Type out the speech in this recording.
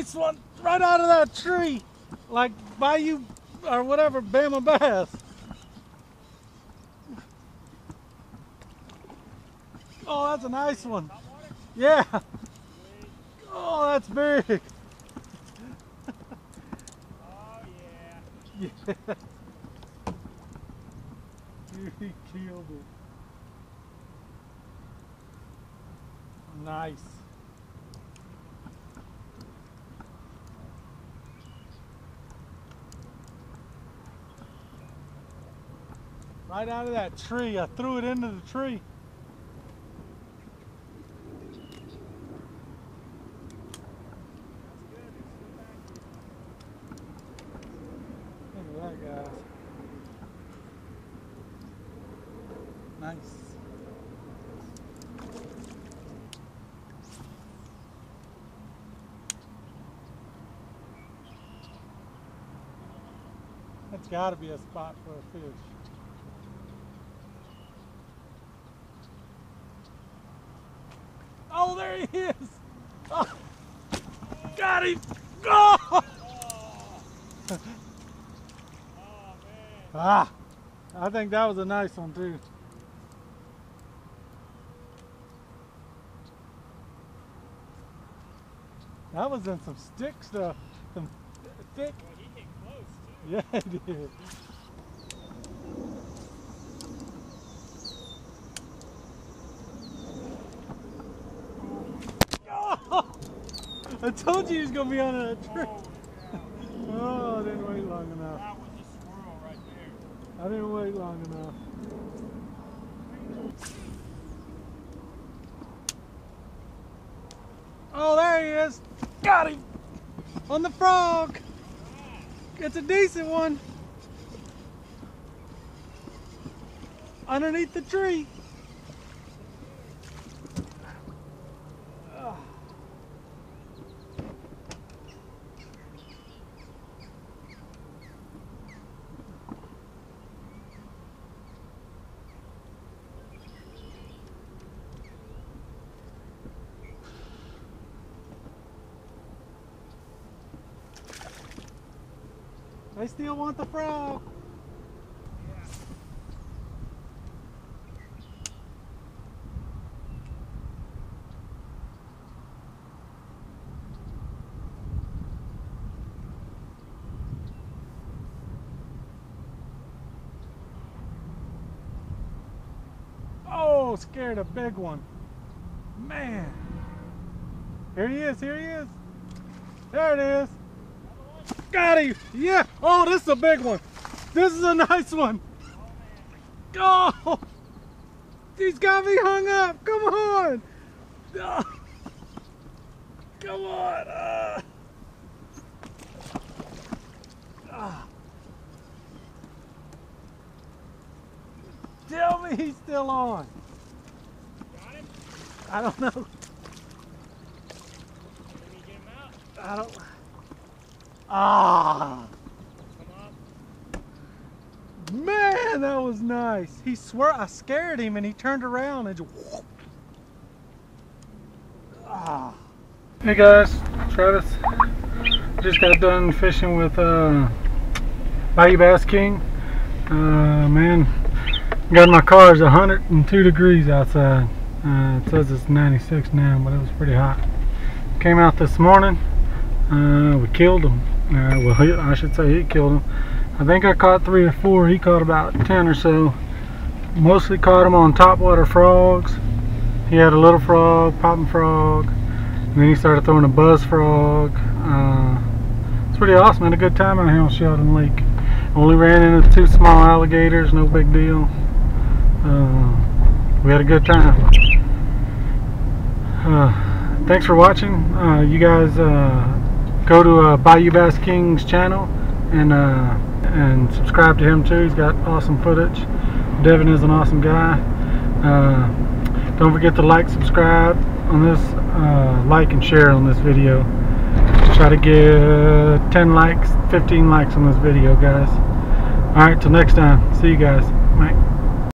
nice one right out of that tree, like Bayou or whatever, Bama bass. Oh, that's a nice one. Yeah. Oh, that's big. Oh, yeah. Yeah. He killed it. Nice. Right out of that tree. I threw it into the tree. Look at that, guys. Nice. That's got to be a spot for a fish. Oh, there he is! Oh, got him! Oh! Oh, man. Ah, I think that was a nice one too. That was in some stick stuff, some thick. Well, he came close, too. Yeah, it did. Oh, I told you he was gonna be under that tree. Oh, I didn't wait long enough. That was a swirl right there. I didn't wait long enough. Oh, there he is. Got him. On the frog. It's a decent one. Underneath the tree. Oh. They still want the frog. Oh, scared a big one. Man. Here he is, here he is. There it is. Got him! Yeah! Oh, this is a big one. This is a nice one. Oh! He's got me hung up. Come on! Oh. Come on! Tell me he's still on. Got him? I don't know. Can you get him out? I don't. Ah! Come up. Man, that was nice. He I scared him and he turned around and just whoop. Ah. Hey guys, Travis. Just got done fishing with Bayou Bass King. Man, got in my car. It's 102 degrees outside. It says it's 96 now, but it was pretty hot. Came out this morning. We killed him. Well, I should say he killed him. I think I caught 3 or 4. He caught about 10 or so. Mostly caught him on topwater frogs. He had a little frog, popping frog, and then he started throwing a buzz frog. It's pretty awesome. Had a good time out here on Sheldon Lake. Only ran into 2 small alligators. No big deal. We had a good time. Thanks for watching. You guys go to Bayou Bass King's channel and subscribe to him too. He's got awesome footage. Devin is an awesome guy. Don't forget to like, subscribe on this, like and share on this video. Try to get 10 likes, 15 likes on this video, guys. Alright, till next time. See you guys. Bye.